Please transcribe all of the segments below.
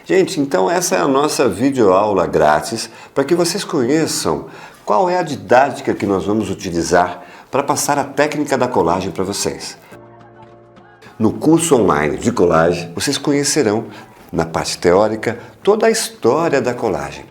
Gente, então essa é a nossa videoaula grátis para que vocês conheçam qual é a didática que nós vamos utilizar para passar a técnica da colagem para vocês. No curso online de colagem, vocês conhecerão, na parte teórica, toda a história da colagem.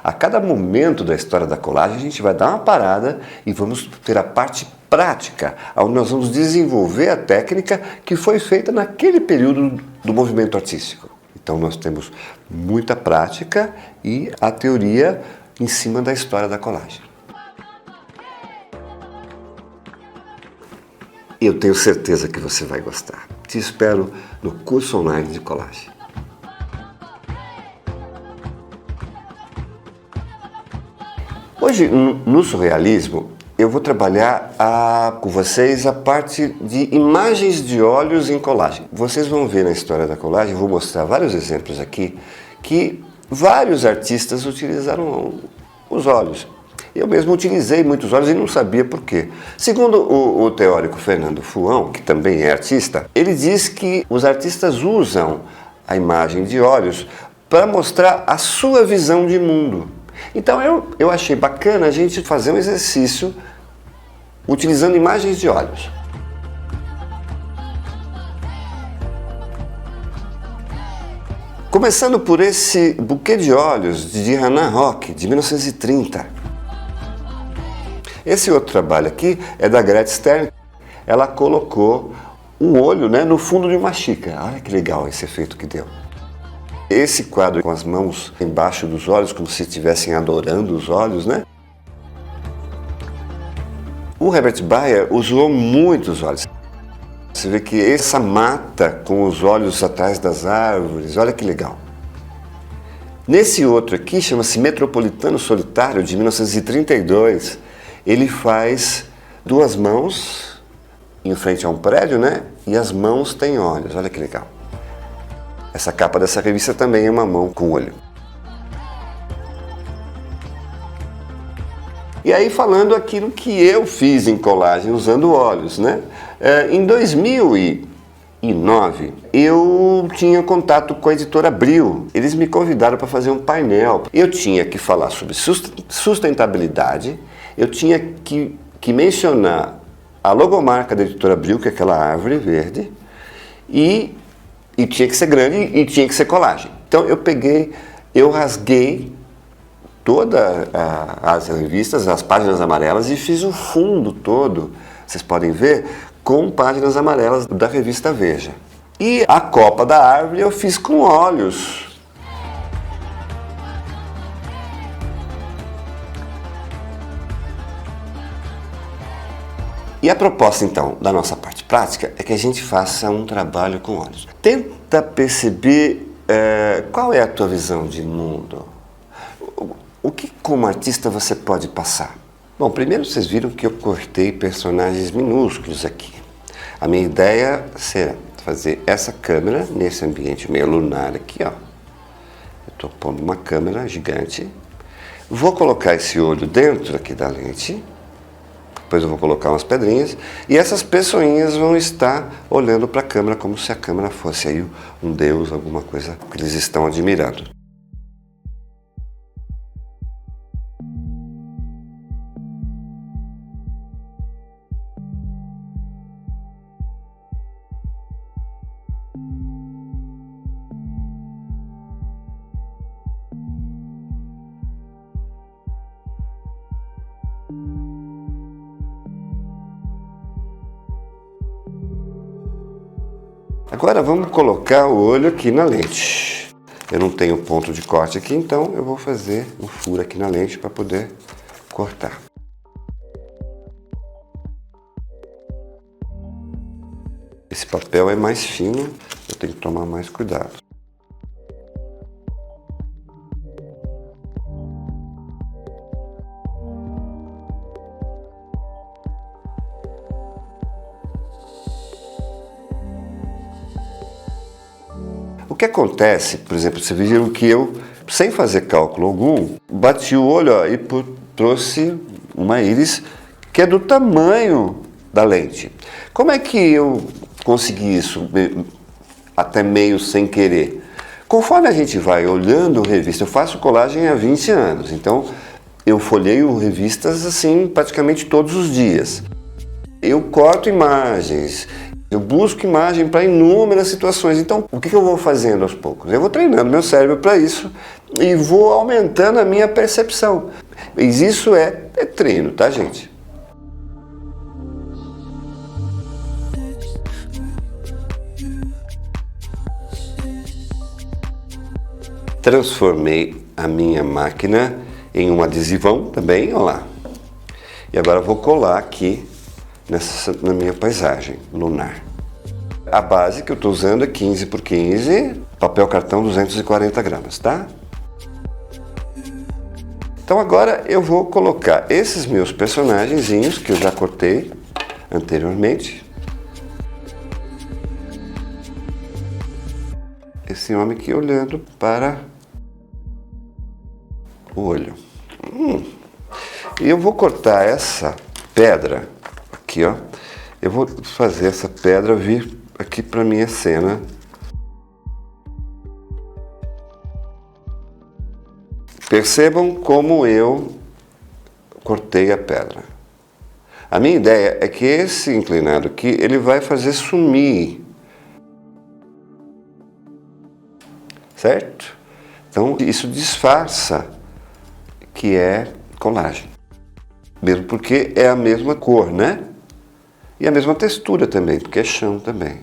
A cada momento da história da colagem, a gente vai dar uma parada e vamos ter a parte prática, onde nós vamos desenvolver a técnica que foi feita naquele período do movimento artístico. Então nós temos muita prática e a teoria em cima da história da colagem. Eu tenho certeza que você vai gostar. Te espero no curso online de colagem. Hoje, no surrealismo, eu vou trabalhar com vocês a parte de imagens de olhos em colagem. Vocês vão ver na história da colagem, vou mostrar vários exemplos aqui, que vários artistas utilizaram os olhos. Eu mesmo utilizei muitos olhos e não sabia por quê. Segundo o teórico Fernando Fuão, que também é artista, ele diz que os artistas usam a imagem de olhos para mostrar a sua visão de mundo. Então eu achei bacana a gente fazer um exercício utilizando imagens de olhos. Começando por esse buquê de olhos de Hannah Rock, de 1930. Esse outro trabalho aqui é da Greta Stern. Ela colocou um olho, né, no fundo de uma xícara. Olha que legal esse efeito que deu. Esse quadro com as mãos embaixo dos olhos, como se estivessem adorando os olhos, né? O Herbert Bayer usou muitos olhos. Você vê que essa mata com os olhos atrás das árvores, olha que legal. Nesse outro aqui, chama-se Metropolitano Solitário, de 1932, ele faz duas mãos em frente a um prédio, né? E as mãos têm olhos, olha que legal. Essa capa dessa revista também é uma mão com olho. E aí falando aquilo que eu fiz em colagem usando olhos, né? Em 2009 eu tinha contato com a editora Abril. Eles me convidaram para fazer um painel. Eu tinha que falar sobre sustentabilidade, eu tinha que mencionar a logomarca da editora Abril, que é aquela árvore verde, e tinha que ser grande e tinha que ser colagem. Então eu rasguei todas as revistas, as páginas amarelas e fiz o fundo todo, vocês podem ver, com páginas amarelas da revista Veja. E a copa da árvore eu fiz com olhos. E a proposta, então, da nossa parte prática é que a gente faça um trabalho com olhos. Tenta perceber qual é a tua visão de mundo. O que, como artista, você pode passar? Bom, primeiro vocês viram que eu cortei personagens minúsculos aqui. A minha ideia será fazer essa câmera nesse ambiente meio lunar aqui, ó. Eu estou pondo uma câmera gigante. Vou colocar esse olho dentro aqui da lente. Depois eu vou colocar umas pedrinhas e essas pessoinhas vão estar olhando para a câmera como se a câmera fosse aí um deus, alguma coisa que eles estão admirando. Agora vamos colocar o olho aqui na lente. Eu não tenho ponto de corte aqui, então eu vou fazer um furo aqui na lente para poder cortar. Esse papel é mais fino, eu tenho que tomar mais cuidado. O que acontece, por exemplo, vocês viram que eu, sem fazer cálculo algum, bati o olho ó, e trouxe uma íris que é do tamanho da lente. Como é que eu consegui isso, até meio sem querer? Conforme a gente vai olhando revista, eu faço colagem há 20 anos, então eu folheio revistas assim praticamente todos os dias. Eu corto imagens, eu busco imagem para inúmeras situações. Então, o que eu vou fazendo aos poucos? Eu vou treinando meu cérebro para isso e vou aumentando a minha percepção. Mas isso é treino, tá, gente? Transformei a minha máquina em um adesivão também, olha lá. E agora vou colar aqui na minha paisagem lunar. A base que eu estou usando é 15 por 15, papel cartão 240 gramas, tá? Então agora eu vou colocar esses meus personagenzinhos que eu já cortei anteriormente. Esse homem aqui olhando para o olho. E eu vou cortar essa pedra aqui, ó. Eu vou fazer essa pedra vir aqui para minha cena. Percebam como eu cortei a pedra. A minha ideia é que esse inclinado aqui, ele vai fazer sumir. Certo? Então isso disfarça que é colagem. Mesmo porque é a mesma cor, né? E a mesma textura também, porque é chão também.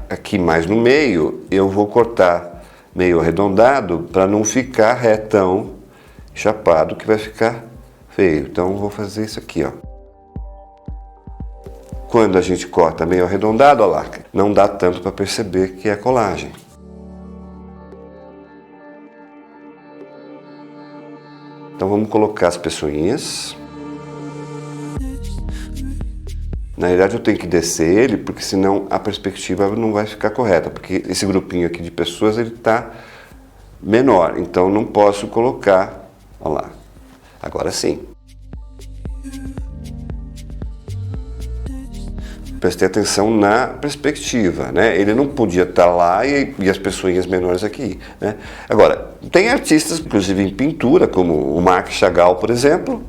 Aqui mais no meio, eu vou cortar meio arredondado para não ficar retão, chapado, que vai ficar feio. Então vou fazer isso aqui, ó. Quando a gente corta meio arredondado, ó lá, não dá tanto para perceber que é colagem. Então vamos colocar as peçonhinhas. Na verdade eu tenho que descer ele, porque senão a perspectiva não vai ficar correta, porque esse grupinho aqui de pessoas ele está menor, então não posso colocar, olha lá, agora sim. Prestei atenção na perspectiva, né? Ele não podia estar lá e as pessoinhas menores aqui, né? Agora, tem artistas, inclusive em pintura, como o Marc Chagall, por exemplo.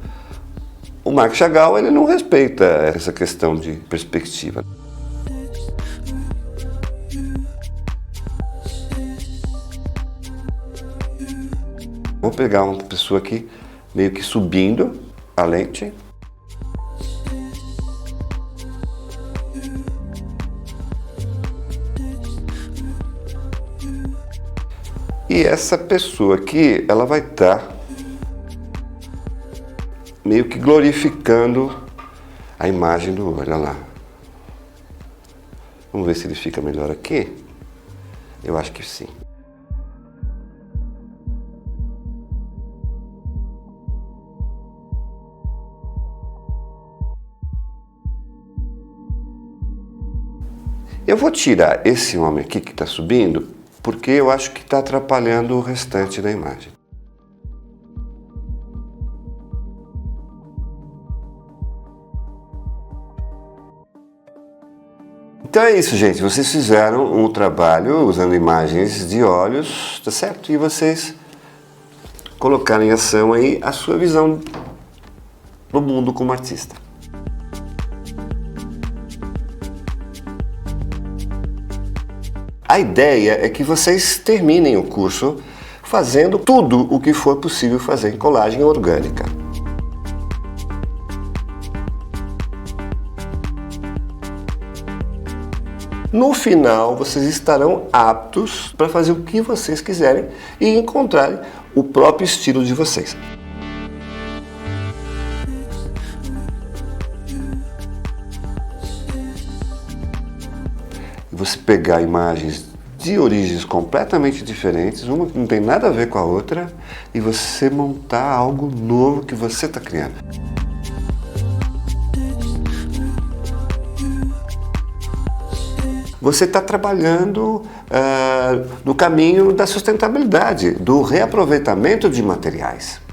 O Marc Chagall, ele não respeita essa questão de perspectiva. Vou pegar uma pessoa aqui, meio que subindo a lente. E essa pessoa aqui, ela vai estar meio que glorificando a imagem do olho, olha lá. Vamos ver se ele fica melhor aqui. Eu acho que sim. Eu vou tirar esse homem aqui que está subindo, porque eu acho que está atrapalhando o restante da imagem. Então é isso, gente. Vocês fizeram um trabalho usando imagens de olhos, tá certo? E vocês colocaram em ação aí a sua visão do mundo como artista. A ideia é que vocês terminem o curso fazendo tudo o que for possível fazer em colagem orgânica. No final, vocês estarão aptos para fazer o que vocês quiserem e encontrarem o próprio estilo de vocês. Você pegar imagens de origens completamente diferentes, uma que não tem nada a ver com a outra, e você montar algo novo que você está criando. Você está trabalhando no caminho da sustentabilidade, do reaproveitamento de materiais.